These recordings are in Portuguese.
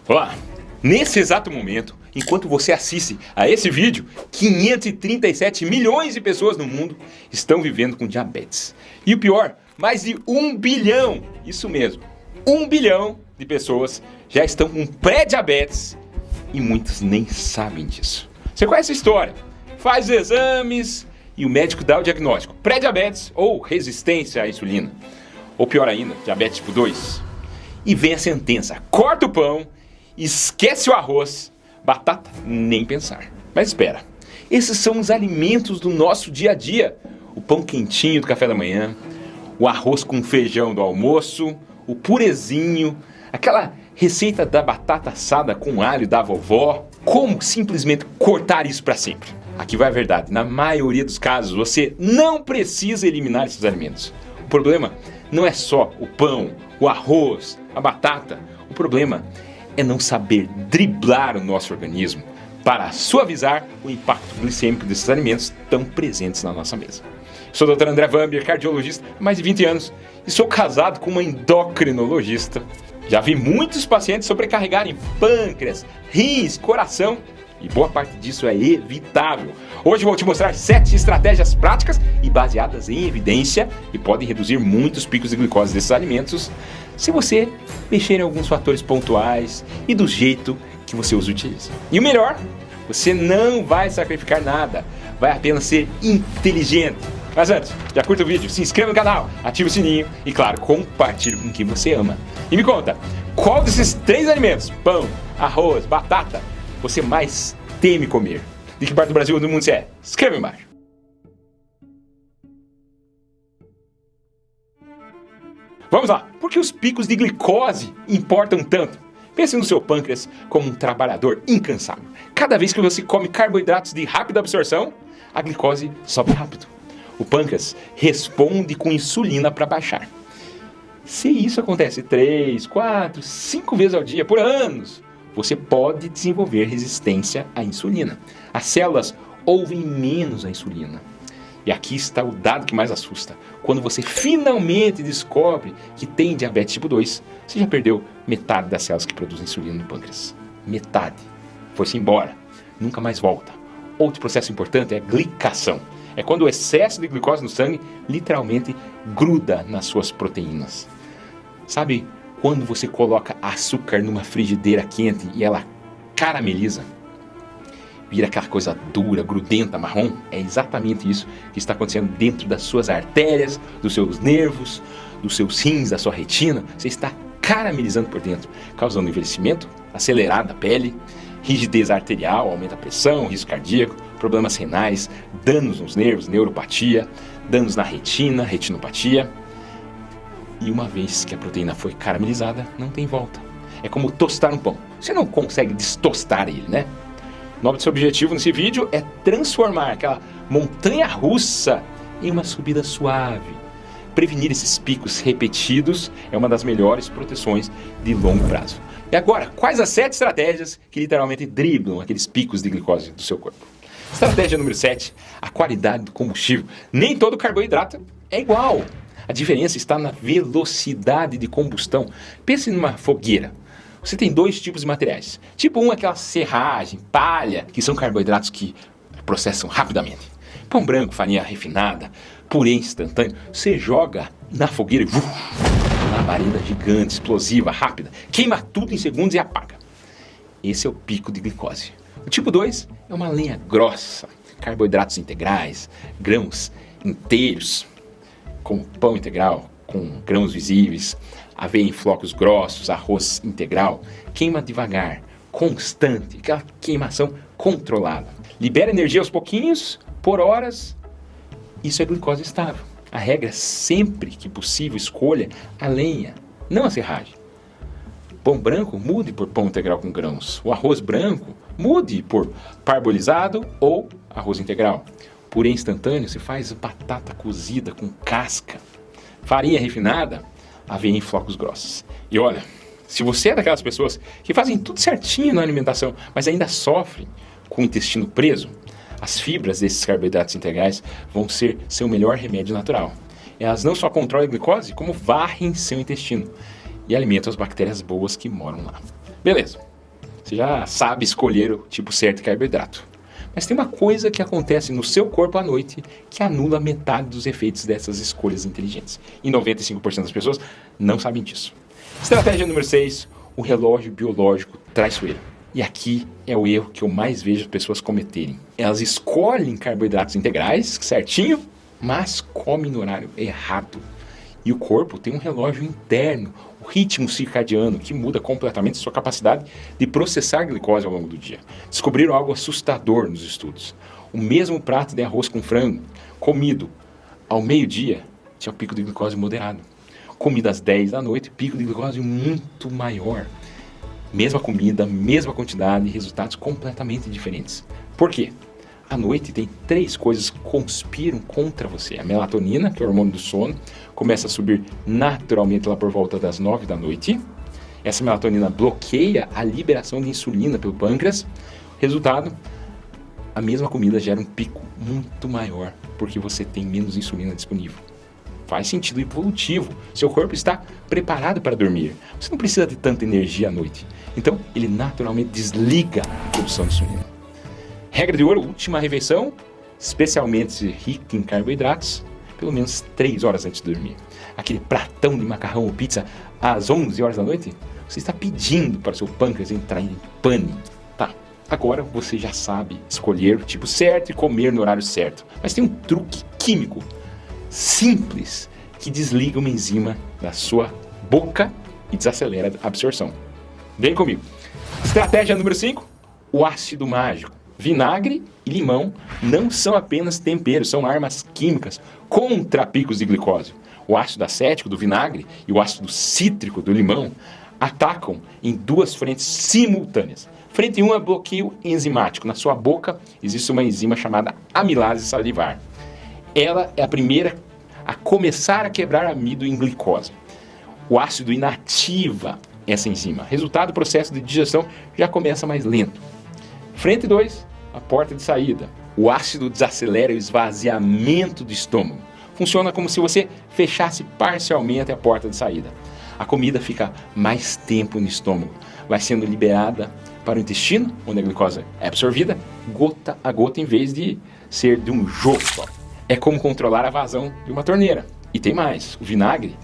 Olá! Nesse exato momento, enquanto você assiste a esse vídeo, 537 milhões de pessoas no mundo estão vivendo com diabetes. E o pior, mais de 1 bilhão, isso mesmo, 1 bilhão de pessoas já estão com pré-diabetes e muitos nem sabem disso. Você conhece a história? Faz exames e o médico dá o diagnóstico: pré-diabetes ou resistência à insulina. Ou pior ainda, diabetes tipo 2. E vem a sentença: corta o pão, esquece o arroz, batata, nem pensar. Mas espera, esses são os alimentos do nosso dia a dia. O pão quentinho do café da manhã, o arroz com feijão do almoço, o purezinho, aquela receita da batata assada com alho da vovó. Como simplesmente cortar isso para sempre? Aqui vai a verdade: na maioria dos casos você não precisa eliminar esses alimentos. O problema não é só o pão, o arroz, a batata. O problema é não saber driblar o nosso organismo para suavizar o impacto glicêmico desses alimentos tão presentes na nossa mesa. Sou o Dr. André Vambier, cardiologista há mais de 20 anos e sou casado com uma endocrinologista. Já vi muitos pacientes sobrecarregarem pâncreas, rins, coração, e boa parte disso é evitável. Hoje vou te mostrar 7 estratégias práticas e baseadas em evidência que podem reduzir muitos picos de glicose desses alimentos se você mexer em alguns fatores pontuais e do jeito que você os utiliza. E o melhor, você não vai sacrificar nada, vai apenas ser inteligente. Mas antes, já curta o vídeo, se inscreva no canal, ative o sininho e, claro, compartilhe com quem você ama. E me conta, qual desses 3 alimentos, pão, arroz, batata, você mais teme comer? De que parte do Brasil ou do mundo você é? Escreva embaixo. Vamos lá, por que os picos de glicose importam tanto? Pense no seu pâncreas como um trabalhador incansável. Cada vez que você come carboidratos de rápida absorção, a glicose sobe rápido. O pâncreas responde com insulina para baixar. Se isso acontece 3, 4, 5 vezes ao dia por anos, você pode desenvolver resistência à insulina. As células ouvem menos a insulina. E aqui está o dado que mais assusta. Quando você finalmente descobre que tem diabetes tipo 2, você já perdeu metade das células que produzem insulina no pâncreas. Metade. Foi-se embora. Nunca mais volta. Outro processo importante é a glicação. É quando o excesso de glicose no sangue literalmente gruda nas suas proteínas. Sabe quando você coloca açúcar numa frigideira quente e ela carameliza? Vira aquela coisa dura, grudenta, marrom? É exatamente isso que está acontecendo dentro das suas artérias, dos seus nervos, dos seus rins, da sua retina. Você está caramelizando por dentro, causando envelhecimento acelerado da pele, rigidez arterial, aumenta a pressão, risco cardíaco, problemas renais, danos nos nervos, neuropatia, danos na retina, retinopatia. E uma vez que a proteína foi caramelizada, não tem volta. É como tostar um pão. Você não consegue destostar ele, né? O nome do seu objetivo nesse vídeo é transformar aquela montanha russa em uma subida suave. Prevenir esses picos repetidos é uma das melhores proteções de longo prazo. E agora, quais as 7 estratégias que literalmente driblam aqueles picos de glicose do seu corpo? Estratégia número 7, a qualidade do combustível. Nem todo carboidrato é igual. A diferença está na velocidade de combustão. Pense numa fogueira. Você tem 2 tipos de materiais. Tipo 1 é aquela serragem, palha, que são carboidratos que processam rapidamente. Pão branco, farinha refinada, purê instantâneo. Você joga na fogueira e uma labareda gigante, explosiva, rápida. Queima tudo em segundos e apaga. Esse é o pico de glicose. O tipo 2 é uma lenha grossa. Carboidratos integrais, grãos inteiros, como pão integral, com grãos visíveis, aveia em flocos grossos, arroz integral. Queima devagar, constante, aquela queimação controlada. Libera energia aos pouquinhos, por horas. Isso é glicose estável. A regra é sempre que possível escolha a lenha, não a serragem. Pão branco, mude por pão integral com grãos. O arroz branco, mude por parbolizado ou arroz integral. Purê instantâneo, se faz batata cozida com casca. Farinha refinada, aveia em flocos grossos. E olha, se você é daquelas pessoas que fazem tudo certinho na alimentação, mas ainda sofrem com o intestino preso, as fibras desses carboidratos integrais vão ser seu melhor remédio natural. Elas não só controlam a glicose, como varrem seu intestino e alimentam as bactérias boas que moram lá. Beleza, Você já sabe escolher o tipo certo de carboidrato. Mas tem uma coisa que acontece no seu corpo à noite que anula metade dos efeitos dessas escolhas inteligentes. E 95% das pessoas não sabem disso. Estratégia número 6, o relógio biológico traiçoeiro. E aqui é o erro que eu mais vejo as pessoas cometerem. Elas escolhem carboidratos integrais, certinho, mas comem no horário errado. E o corpo tem um relógio interno, o ritmo circadiano, que muda completamente sua capacidade de processar glicose ao longo do dia. Descobriram algo assustador nos estudos. O mesmo prato de arroz com frango, comido ao meio-dia, tinha um pico de glicose moderado. Comido às 10 da noite, pico de glicose muito maior. Mesma comida, mesma quantidade, resultados completamente diferentes. Por quê? À noite tem 3 coisas que conspiram contra você. A melatonina, que é o hormônio do sono, começa a subir naturalmente lá por volta das 9 da noite. Essa melatonina bloqueia a liberação de insulina pelo pâncreas. Resultado, a mesma comida gera um pico muito maior, porque você tem menos insulina disponível. Faz sentido evolutivo. Seu corpo está preparado para dormir. Você não precisa de tanta energia à noite. Então, ele naturalmente desliga a produção de insulina. Regra de ouro, última refeição, especialmente rica em carboidratos, pelo menos 3 horas antes de dormir. Aquele pratão de macarrão ou pizza às 11 horas da noite, você está pedindo para o seu pâncreas entrar em pane. Tá, agora você já sabe escolher o tipo certo e comer no horário certo. Mas tem um truque químico simples que desliga uma enzima da sua boca e desacelera a absorção. Vem comigo. Estratégia número 5, o ácido mágico. Vinagre e limão não são apenas temperos, são armas químicas contra picos de glicose. O ácido acético do vinagre e o ácido cítrico do limão atacam em 2 frentes simultâneas. Frente 1 é bloqueio enzimático. Na sua boca existe uma enzima chamada amilase salivar. Ela é a primeira a começar a quebrar amido em glicose. O ácido inativa essa enzima. Resultado, o processo de digestão já começa mais lento. Frente 2, a porta de saída. O ácido desacelera o esvaziamento do estômago. Funciona como se você fechasse parcialmente a porta de saída. A comida fica mais tempo no estômago. Vai sendo liberada para o intestino, onde a glicose é absorvida, gota a gota, em vez de ser de um jogo só. É como controlar a vazão de uma torneira. E tem mais, o vinagre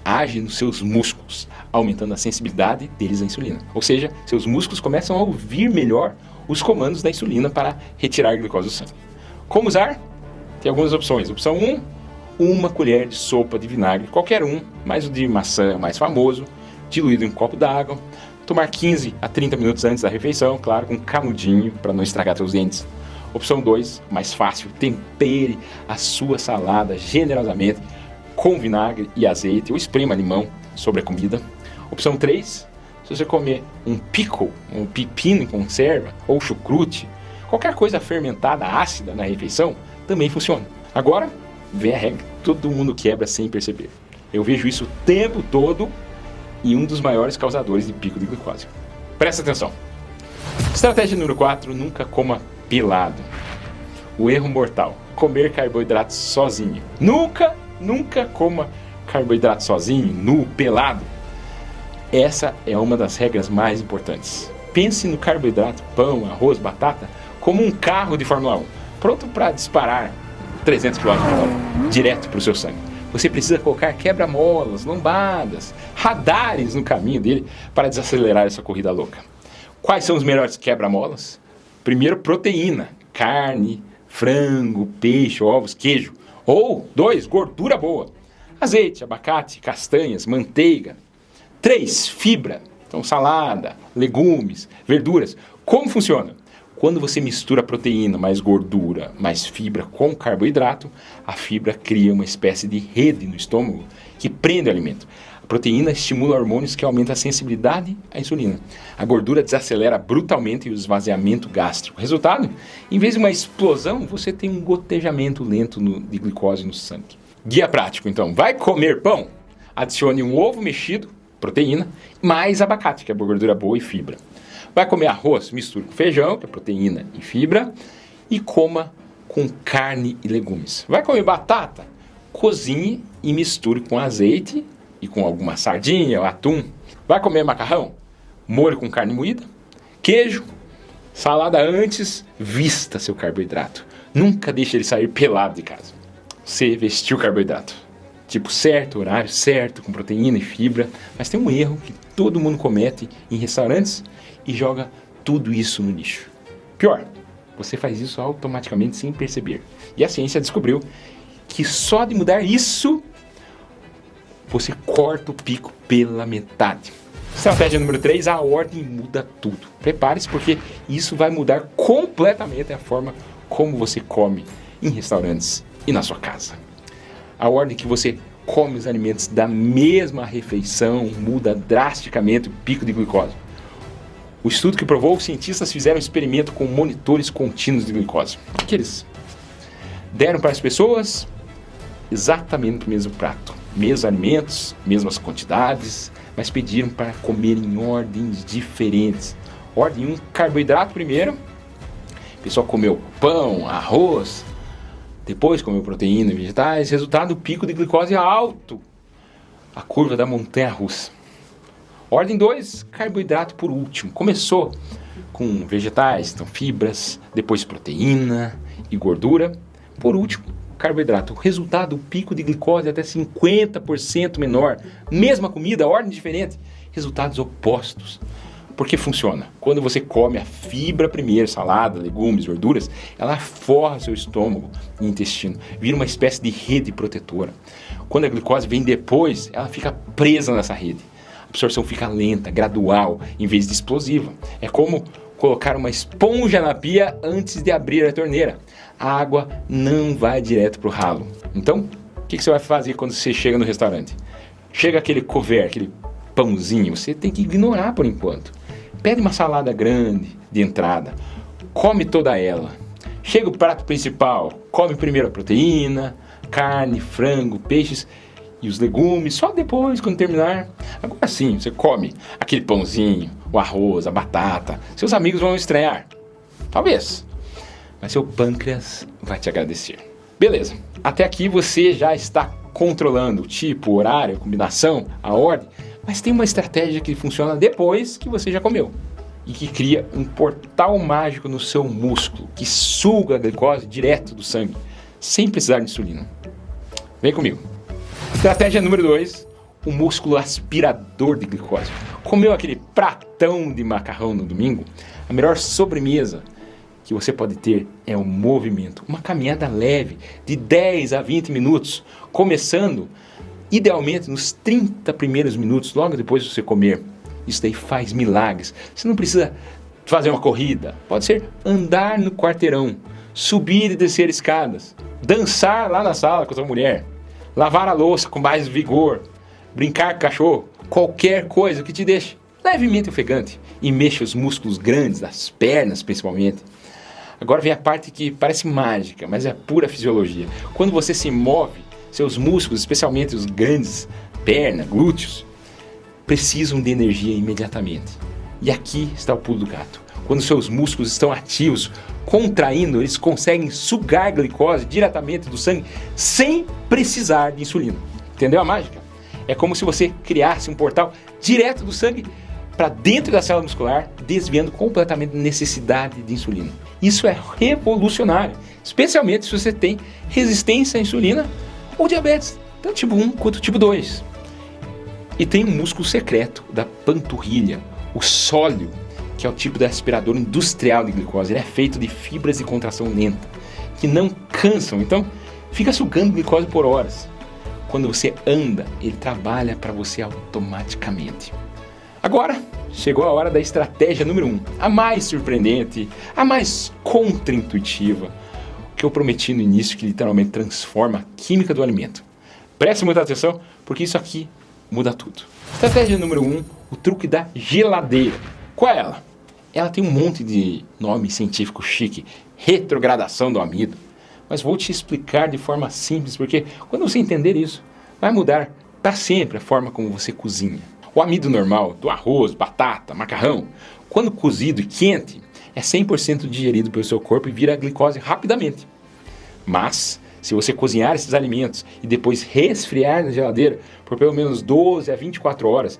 age nos seus músculos, aumentando a sensibilidade deles à insulina. Ou seja, seus músculos começam a ouvir melhor os comandos da insulina para retirar a glicose do sangue. Como usar? Tem algumas opções. Opção 1, uma colher de sopa de vinagre, qualquer um, mas o de maçã é o mais famoso, diluído em um copo d'água. Tomar 15 a 30 minutos antes da refeição, claro, com um canudinho para não estragar seus dentes. Opção 2, mais fácil, tempere a sua salada generosamente com vinagre e azeite ou esprema limão sobre a comida. Opção 3, se você comer um pickle, um pepino em conserva ou chucrute, qualquer coisa fermentada ácida na refeição, também funciona. Agora, vem a regra, todo mundo quebra sem perceber. Eu vejo isso o tempo todo e um dos maiores causadores de pico de glicose. Presta atenção. Estratégia número 4, nunca coma pelado. O erro mortal, comer carboidratos sozinho. Nunca coma carboidrato sozinho, nu, pelado. Essa é uma das regras mais importantes. Pense no carboidrato, pão, arroz, batata, como um carro de Fórmula 1, pronto para disparar 300 km por hora, direto para o seu sangue. Você precisa colocar quebra-molas, lombadas, radares no caminho dele para desacelerar essa corrida louca. Quais são os melhores quebra-molas? Primeiro, proteína, carne, frango, peixe, ovos, queijo. Ou 2, gordura boa, azeite, abacate, castanhas, manteiga. 3, fibra, então salada, legumes, verduras. Como funciona? Quando você mistura proteína mais gordura mais fibra com carboidrato, a fibra cria uma espécie de rede no estômago que prende o alimento. A proteína estimula hormônios que aumentam a sensibilidade à insulina. A gordura desacelera brutalmente o esvaziamento gástrico. Resultado? Em vez de uma explosão, você tem um gotejamento lento de glicose no sangue. Guia prático, então. Vai comer pão? Adicione um ovo mexido, proteína, mais abacate, que é gordura boa e fibra. Vai comer arroz? Misture com feijão, que é proteína e fibra, e coma com carne e legumes. Vai comer batata? Cozinhe e misture com azeite e com alguma sardinha ou atum. Vai comer macarrão? Molho com carne moída, Queijo, salada antes, vista seu carboidrato. Nunca deixe ele sair pelado de casa. Você vestiu o carboidrato. Tipo certo, horário certo, com proteína e fibra. Mas tem um erro que todo mundo comete em restaurantes e joga tudo isso no lixo. Pior, você faz isso automaticamente sem perceber. E a ciência descobriu que só de mudar isso, você corta o pico pela metade. Estratégia número 3, a ordem muda tudo. Prepare-se porque isso vai mudar completamente a forma como você come em restaurantes e na sua casa. A ordem que você come os alimentos da mesma refeição muda drasticamente o pico de glicose. O estudo que provou, os cientistas fizeram um experimento com monitores contínuos de glicose. O que eles deram para as pessoas? Exatamente o mesmo prato, mesmos alimentos, mesmas quantidades, mas pediram para comer em ordens diferentes. Ordem 1, carboidrato primeiro. O pessoal comeu pão, arroz, depois comeu proteína e vegetais. Resultado, o pico de glicose alto. A curva da montanha-russa. Ordem 2, carboidrato por último. Começou com vegetais, então fibras, depois proteína e gordura. Por último, carboidrato. O resultado, o pico de glicose até 50% menor. Mesma comida, ordem diferente. Resultados opostos. Por que funciona? Quando você come a fibra primeiro, salada, legumes, verduras, ela forra seu estômago e intestino. Vira uma espécie de rede protetora. Quando a glicose vem depois, ela fica presa nessa rede. A absorção fica lenta, gradual, em vez de explosiva. É como colocar uma esponja na pia antes de abrir a torneira. A água não vai direto para o ralo. Então, o que você vai fazer quando você chega no restaurante? Chega aquele couvert, aquele pãozinho, você tem que ignorar por enquanto. Pede uma salada grande de entrada, come toda ela. Chega o prato principal, come primeiro a proteína, carne, frango, peixes e os legumes, só depois, quando terminar. Agora sim, você come aquele pãozinho, o arroz, a batata. Seus amigos vão estranhar. Talvez. Mas seu pâncreas vai te agradecer. Beleza. Até aqui você já está controlando o tipo, o horário, a combinação, a ordem. Mas tem uma estratégia que funciona depois que você já comeu. E que cria um portal mágico no seu músculo, que suga a glicose direto do sangue, sem precisar de insulina. Vem comigo. Estratégia número 2, o músculo aspirador de glicose. Comeu aquele pratão de macarrão no domingo? A melhor sobremesa que você pode ter é o movimento. Uma caminhada leve, de 10 a 20 minutos, começando, idealmente, nos 30 primeiros minutos, logo depois de você comer. Isso daí faz milagres. Você não precisa fazer uma corrida. Pode ser andar no quarteirão, subir e descer escadas, dançar lá na sala com a sua mulher, lavar a louça com mais vigor, brincar com o cachorro, qualquer coisa que te deixe levemente ofegante e mexa os músculos grandes das pernas, principalmente. Agora vem a parte que parece mágica, mas é pura fisiologia. Quando você se move, seus músculos, especialmente os grandes, perna, glúteos, precisam de energia imediatamente. E aqui está o pulo do gato. Quando seus músculos estão ativos, contraindo, eles conseguem sugar glicose diretamente do sangue sem precisar de insulina. Entendeu a mágica? É como se você criasse um portal direto do sangue para dentro da célula muscular, desviando completamente a necessidade de insulina. Isso é revolucionário, especialmente se você tem resistência à insulina ou diabetes, tanto tipo 1 quanto tipo 2. E tem um músculo secreto da panturrilha, o sóleo, que é o tipo de aspirador industrial de glicose. Ele é feito de fibras de contração lenta, que não cansam, então fica sugando glicose por horas. Quando você anda, ele trabalha para você automaticamente. Agora, chegou a hora da estratégia número 1, a mais surpreendente, a mais contraintuitiva, que eu prometi no início, que literalmente transforma a química do alimento. Preste muita atenção, porque isso aqui muda tudo. Estratégia número 1, o truque da geladeira. Qual é ela? Ela tem um monte de nome científico chique, retrogradação do amido. Mas vou te explicar de forma simples, porque quando você entender isso, vai mudar para sempre a forma como você cozinha. O amido normal, do arroz, batata, macarrão, quando cozido e quente, é 100% digerido pelo seu corpo e vira glicose rapidamente. Mas, se você cozinhar esses alimentos e depois resfriar na geladeira por pelo menos 12 a 24 horas,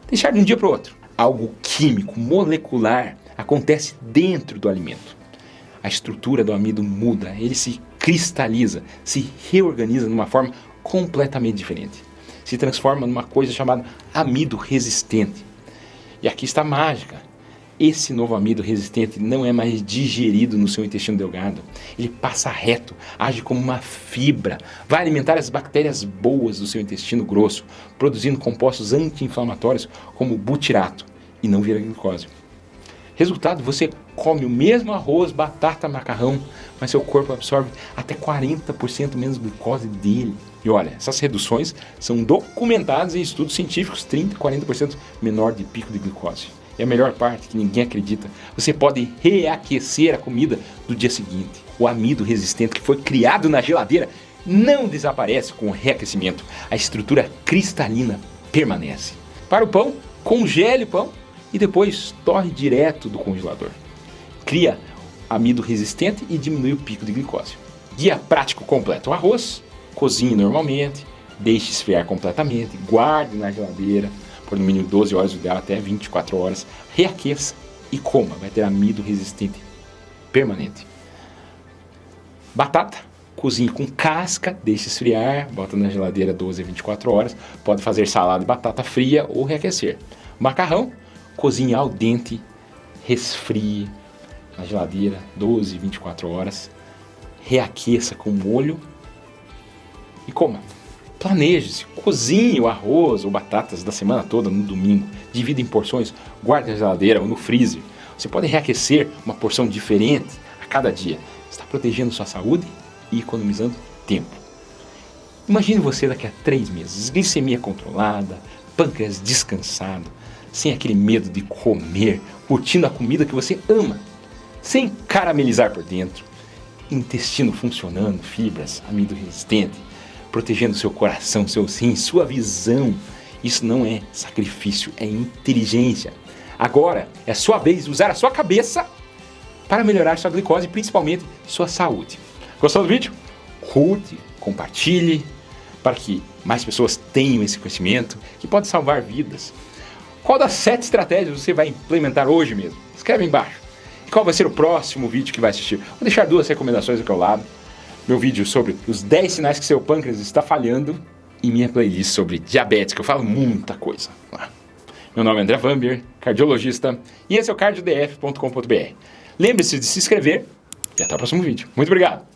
deixar de um dia para o outro, algo químico, molecular, acontece dentro do alimento. A estrutura do amido muda, ele se cristaliza, se reorganiza de uma forma completamente diferente. Se transforma numa coisa chamada amido resistente. E aqui está a mágica. Esse novo amido resistente não é mais digerido no seu intestino delgado. Ele passa reto, age como uma fibra, vai alimentar as bactérias boas do seu intestino grosso, produzindo compostos anti-inflamatórios como butirato, e não vira glicose. Resultado, você come o mesmo arroz, batata, macarrão, mas seu corpo absorve até 40% menos glicose dele. E olha, essas reduções são documentadas em estudos científicos, 30% e 40% menor de pico de glicose. E a melhor parte, que ninguém acredita, você pode reaquecer a comida do dia seguinte. O amido resistente que foi criado na geladeira não desaparece com o reaquecimento. A estrutura cristalina permanece. Para o pão, congele o pão e depois torre direto do congelador. Cria amido resistente e diminui o pico de glicose. Guia prático completo. O arroz, cozinhe normalmente, deixe esfriar completamente, guarde na geladeira por no mínimo 12 horas, o ideal até 24 horas, reaqueça e coma, vai ter amido resistente permanente. Batata, cozinhe com casca, deixe esfriar, bota na geladeira 12 a 24 horas, pode fazer salada de batata fria ou reaquecer. Macarrão, cozinhe al dente, resfrie na geladeira 12 a 24 horas, reaqueça com molho e coma. Planeje-se, cozinhe o arroz ou batatas da semana toda no domingo, divida em porções, guarde na geladeira ou no freezer. Você pode reaquecer uma porção diferente a cada dia. Está protegendo sua saúde e economizando tempo. Imagine você daqui a 3 meses, glicemia controlada, pâncreas descansado, sem aquele medo de comer, curtindo a comida que você ama, sem caramelizar por dentro, intestino funcionando, fibras, amido resistente, protegendo seu coração, seus rins, sua visão. Isso não é sacrifício, é inteligência. Agora é sua vez de usar a sua cabeça para melhorar sua glicose e principalmente sua saúde. Gostou do vídeo? Curte, compartilhe, para que mais pessoas tenham esse conhecimento que pode salvar vidas. Qual das 7 estratégias você vai implementar hoje mesmo? Escreve aí embaixo. E qual vai ser o próximo vídeo que vai assistir? Vou deixar 2 recomendações aqui ao lado. Meu vídeo sobre os 10 sinais que seu pâncreas está falhando e minha playlist sobre diabetes, que eu falo muita coisa. Meu nome é André Vambier, cardiologista, e esse é o cardiodf.com.br. Lembre-se de se inscrever e até o próximo vídeo. Muito obrigado!